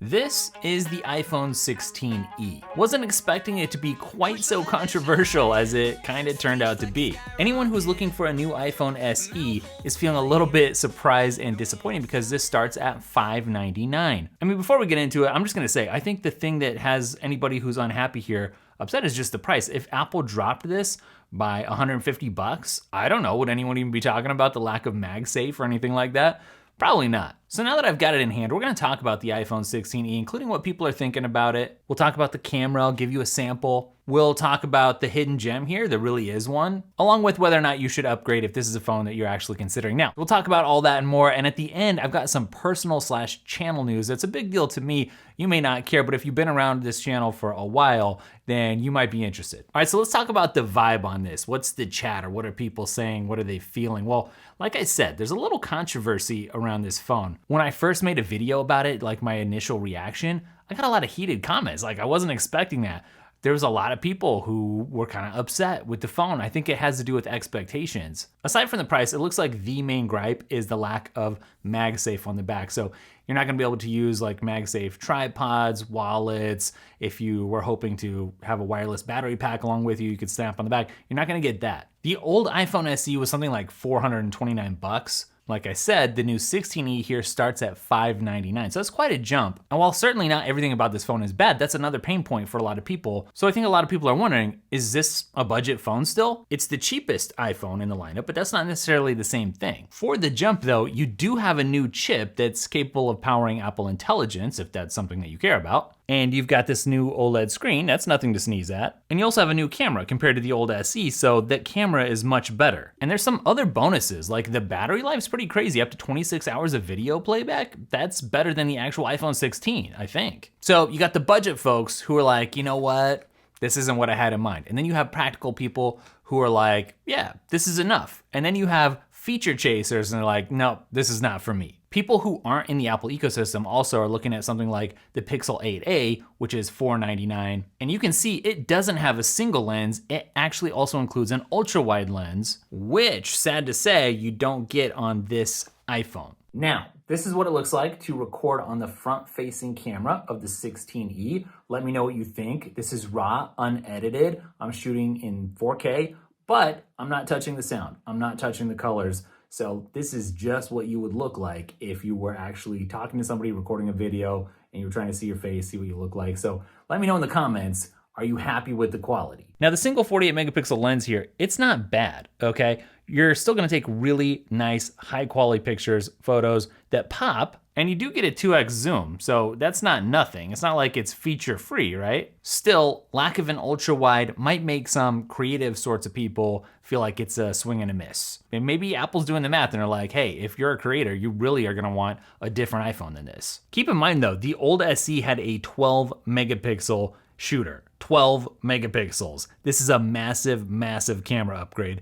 This is the iPhone 16e. Wasn't expecting it to be quite so controversial as it kinda turned out to be. Anyone who's looking for a new iPhone SE is feeling a little bit surprised and disappointed because this starts at $599. I mean, before we get into it, I'm just gonna say, I think the thing that has anybody who's unhappy here upset is just the price. If Apple dropped this by 150 bucks, I don't know, would anyone even be talking about the lack of MagSafe or anything like that? Probably not. So now that I've got it in hand, we're gonna talk about the iPhone 16e, including what people are thinking about it. We'll talk about the camera, I'll give you a sample. We'll talk about the hidden gem here, there really is one, along with whether or not you should upgrade if this is a phone that you're actually considering. Now, we'll talk about all that and more, and at the end, I've got some personal/channel news that's a big deal to me. You may not care, but if you've been around this channel for a while, then you might be interested. All right, so let's talk about the vibe on this. What's the chatter? What are people saying? What are they feeling? Well, like I said, there's a little controversy around this phone. When I first made a video about it, like my initial reaction, I got a lot of heated comments. Like I wasn't expecting that. There was a lot of people who were kind of upset with the phone. I think it has to do with expectations. Aside from the price, it looks like the main gripe is the lack of MagSafe on the back. So you're not gonna be able to use like MagSafe tripods, wallets. If you were hoping to have a wireless battery pack along with you, you could snap on the back. You're not gonna get that. The old iPhone SE was something like 429 bucks. Like I said, the new 16e here starts at $599, so that's quite a jump. And while certainly not everything about this phone is bad, that's another pain point for a lot of people. So I think a lot of people are wondering, is this a budget phone still? It's the cheapest iPhone in the lineup, but that's not necessarily the same thing. For the jump though, you do have a new chip that's capable of powering Apple Intelligence, if that's something that you care about. And you've got this new OLED screen, that's nothing to sneeze at. And you also have a new camera compared to the old SE, so that camera is much better. And there's some other bonuses, like the battery life's pretty crazy, up to 26 hours of video playback. That's better than the actual iPhone 16, I think. So you got the budget folks who are like, you know what? This isn't what I had in mind. And then you have practical people who are like, yeah, this is enough. And then you have feature chasers and they're like, no, this is not for me. People who aren't in the Apple ecosystem also are looking at something like the Pixel 8a, which is $499. And you can see it doesn't have a single lens. It actually also includes an ultra wide lens, which, sad to say, you don't get on this iPhone. Now, this is what it looks like to record on the front-facing camera of the 16e. Let me know what you think. This is raw, unedited. I'm shooting in 4K, but I'm not touching the sound. I'm not touching the colors. So this is just what you would look like if you were actually talking to somebody, recording a video, and you were trying to see your face, see what you look like. So let me know in the comments, are you happy with the quality? Now the single 48 megapixel lens here, it's not bad, okay? You're still gonna take really nice, high quality pictures, photos that pop, and you do get a 2x zoom, so that's not nothing. It's not like it's feature free, right? Still, lack of an ultra wide might make some creative sorts of people feel like it's a swing and a miss. And maybe Apple's doing the math and they're like, hey, if you're a creator, you really are gonna want a different iPhone than this. Keep in mind though, the old SE had a 12 megapixel shooter, 12 megapixels. This is a massive, massive camera upgrade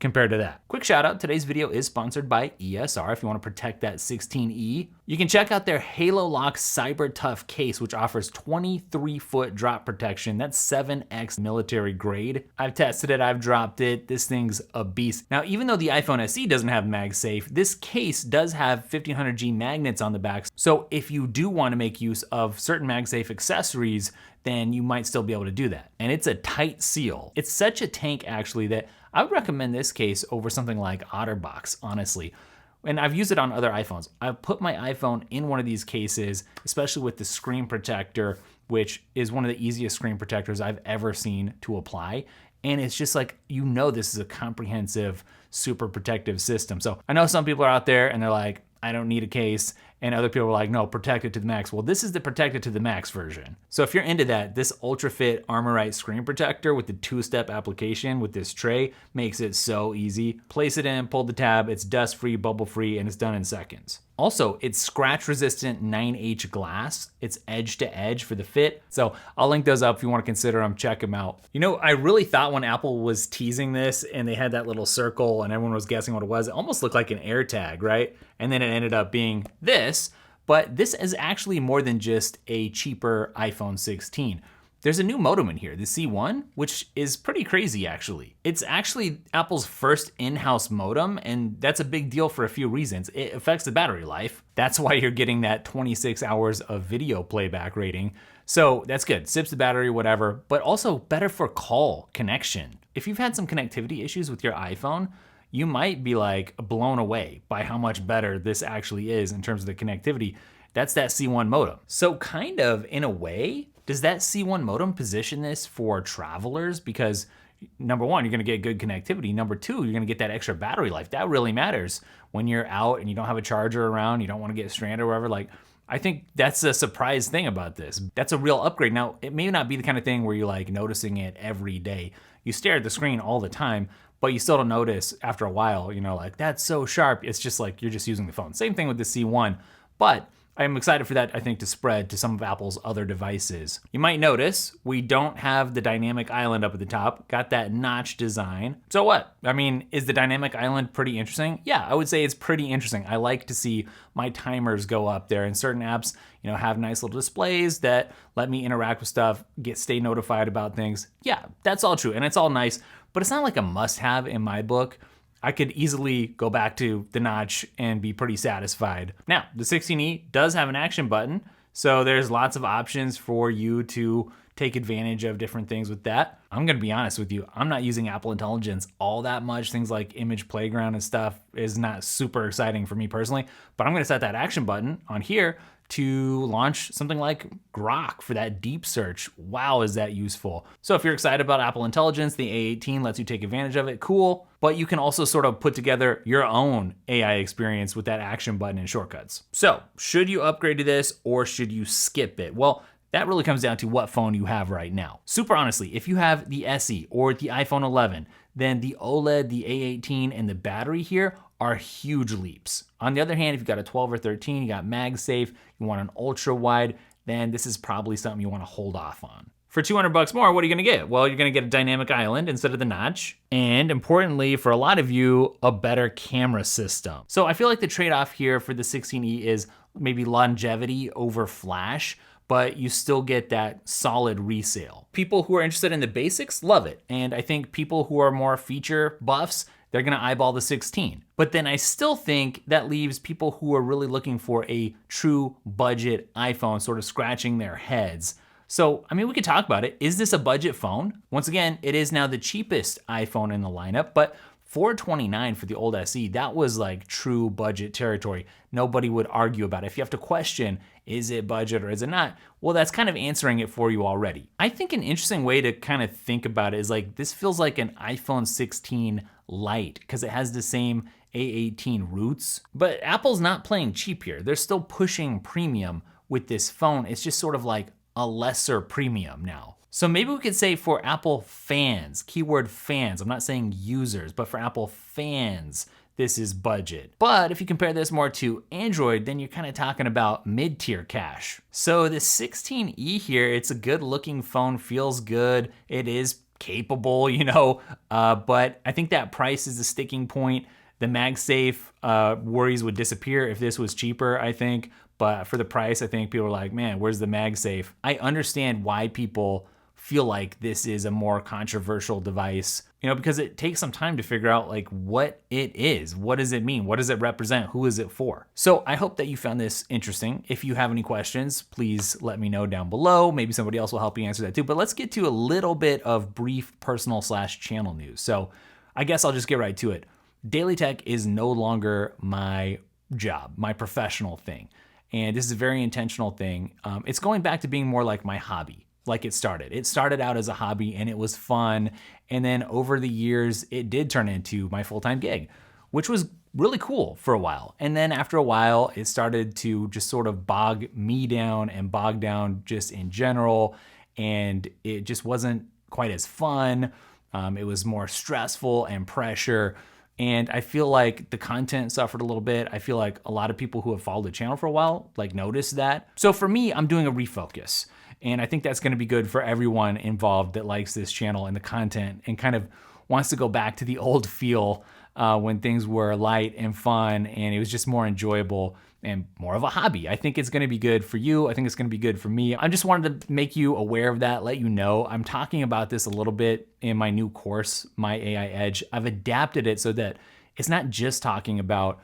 compared to that. Quick shout out, today's video is sponsored by ESR. If you want to protect that 16e, you can check out their Halo Lock Cyber Tough case, which offers 23-foot drop protection. That's 7x military grade. I've tested it, I've dropped it. This thing's a beast. Now, even though the iPhone SE doesn't have MagSafe, this case does have 1500G magnets on the back. So if you do want to make use of certain MagSafe accessories, then you might still be able to do that. And it's a tight seal. It's such a tank actually that I would recommend this case over something like OtterBox, honestly. And I've used it on other iPhones. I've put my iPhone in one of these cases, especially with the screen protector, which is one of the easiest screen protectors I've ever seen to apply. And it's just like, you know, this is a comprehensive, super protective system. So I know some people are out there and they're like, I don't need a case. And other people are like, no, protect it to the max. Well, this is the protect it to the max version. So if you're into that, this Ultra Fit Armorite screen protector with the 2-step application with this tray makes it so easy. Place it in, pull the tab, it's dust-free, bubble-free, and it's done in seconds. Also, it's scratch-resistant 9H glass. It's edge-to-edge for the fit. So I'll link those up if you want to consider them, check them out. You know, I really thought when Apple was teasing this and they had that little circle and everyone was guessing what it was, it almost looked like an AirTag, right? And then it ended up being this, but this is actually more than just a cheaper iPhone 16. There's a new modem in here, the C1, which is pretty crazy actually. It's actually Apple's first in-house modem, and that's a big deal for a few reasons. It affects the battery life. That's why you're getting that 26 hours of video playback rating. So that's good, sips the battery, whatever, but also better for call connection. If you've had some connectivity issues with your iPhone, you might be like blown away by how much better this actually is in terms of the connectivity. That's that C1 modem. So kind of in a way, does that C1 modem position this for travelers? Because number one, you're gonna get good connectivity. Number two, you're gonna get that extra battery life. That really matters when you're out and you don't have a charger around, you don't wanna get stranded or whatever. Like, I think that's a surprise thing about this. That's a real upgrade. Now, it may not be the kind of thing where you're like noticing it every day. You stare at the screen all the time, but you still don't notice after a while, you know, like that's so sharp. It's just like you're just using the phone. Same thing with the C1, but I'm excited for that, I think, to spread to some of Apple's other devices. You might notice we don't have the dynamic island up at the top, got that notch design. So what? I mean, is the dynamic island pretty interesting? Yeah, I would say it's pretty interesting. I like to see my timers go up there, and certain apps, you know, have nice little displays that let me interact with stuff, stay notified about things. Yeah, that's all true, and it's all nice, but it's not like a must-have in my book. I could easily go back to the notch and be pretty satisfied. Now, the 16E does have an action button, so there's lots of options for you to take advantage of different things with that. I'm gonna be honest with you, I'm not using Apple Intelligence all that much. Things like Image Playground and stuff is not super exciting for me personally, but I'm gonna set that action button on here to launch something like Grok for that deep search. Wow, is that useful. So if you're excited about Apple Intelligence, the A18 lets you take advantage of it, cool. But you can also sort of put together your own AI experience with that action button and shortcuts. So should you upgrade to this or should you skip it? Well, that really comes down to what phone you have right now. Super honestly, if you have the SE or the iPhone 11, then the OLED, the A18, and the battery here are huge leaps. On the other hand, if you've got a 12 or 13, you got MagSafe, you want an ultra wide, then this is probably something you want to hold off on. For 200 bucks more, what are you gonna get? Well, you're gonna get a dynamic island instead of the notch. And importantly, for a lot of you, a better camera system. So I feel like the trade-off here for the 16E is maybe longevity over flash, but you still get that solid resale. People who are interested in the basics love it. And I think people who are more feature buffs, they're gonna eyeball the 16. But then I still think that leaves people who are really looking for a true budget iPhone sort of scratching their heads. So, I mean, we could talk about it. Is this a budget phone? Once again, it is now the cheapest iPhone in the lineup, but $429 for the old SE, that was like true budget territory. Nobody would argue about it. If you have to question, is it budget or is it not? Well, that's kind of answering it for you already. I think an interesting way to kind of think about it is like, this feels like an iPhone 16 Lite because it has the same A18 roots, but Apple's not playing cheap here. They're still pushing premium with this phone. It's just sort of like a lesser premium now. So maybe we could say for Apple fans, keyword fans, I'm not saying users, but for Apple fans, this is budget. But if you compare this more to Android, then you're kind of talking about mid-tier cash. So the 16E here, it's a good looking phone, feels good. It is capable, you know, but I think that price is the sticking point. The MagSafe worries would disappear if this was cheaper, I think. But for the price, I think people are like, man, where's the MagSafe? I understand why people feel like this is a more controversial device, you know, because it takes some time to figure out like what it is. What does it mean? What does it represent? Who is it for? So I hope that you found this interesting. If you have any questions, please let me know down below. Maybe somebody else will help you answer that too. But let's get to a little bit of brief personal / channel news. So I guess I'll just get right to it. Daily Tech is no longer my job, my professional thing. And this is a very intentional thing. It's going back to being more like my hobby. Like it started. It started out as a hobby and it was fun. And then over the years, it did turn into my full-time gig, which was really cool for a while. And then after a while, it started to just sort of bog me down and bog down just in general. And it just wasn't quite as fun. It was more stressful and pressure. And I feel like the content suffered a little bit. I feel like a lot of people who have followed the channel for a while like noticed that. So for me, I'm doing a refocus. And I think that's gonna be good for everyone involved that likes this channel and the content and kind of wants to go back to the old feel when things were light and fun and it was just more enjoyable. and more of a hobby. I think it's gonna be good for you. I think it's gonna be good for me. I just wanted to make you aware of that, let you know. I'm talking about this a little bit in my new course, My AI Edge. I've adapted it so that it's not just talking about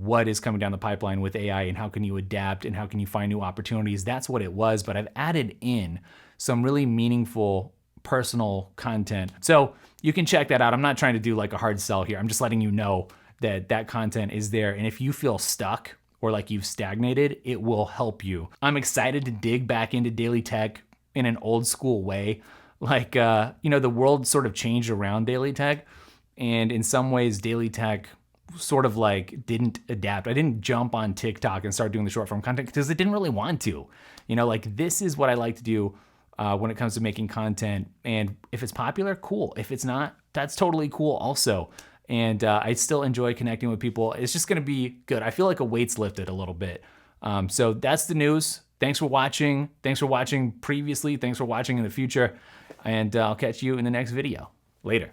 what is coming down the pipeline with AI and how can you adapt and how can you find new opportunities. That's what it was, but I've added in some really meaningful personal content. So you can check that out. I'm not trying to do like a hard sell here. I'm just letting you know that that content is there. And if you feel stuck or like you've stagnated, it will help you. I'm excited to dig back into daily tech in an old school way. Like, the world sort of changed around daily tech. And in some ways, daily tech sort of like didn't adapt. I didn't jump on TikTok and start doing the short form content because it didn't really want to. Like this is what I like to do when it comes to making content. And if it's popular, cool. If it's not, that's totally cool also. And I still enjoy connecting with people. It's just gonna be good. I feel like a weight's lifted a little bit. So that's the news. Thanks for watching. Thanks for watching previously. Thanks for watching in the future. And I'll catch you in the next video. Later.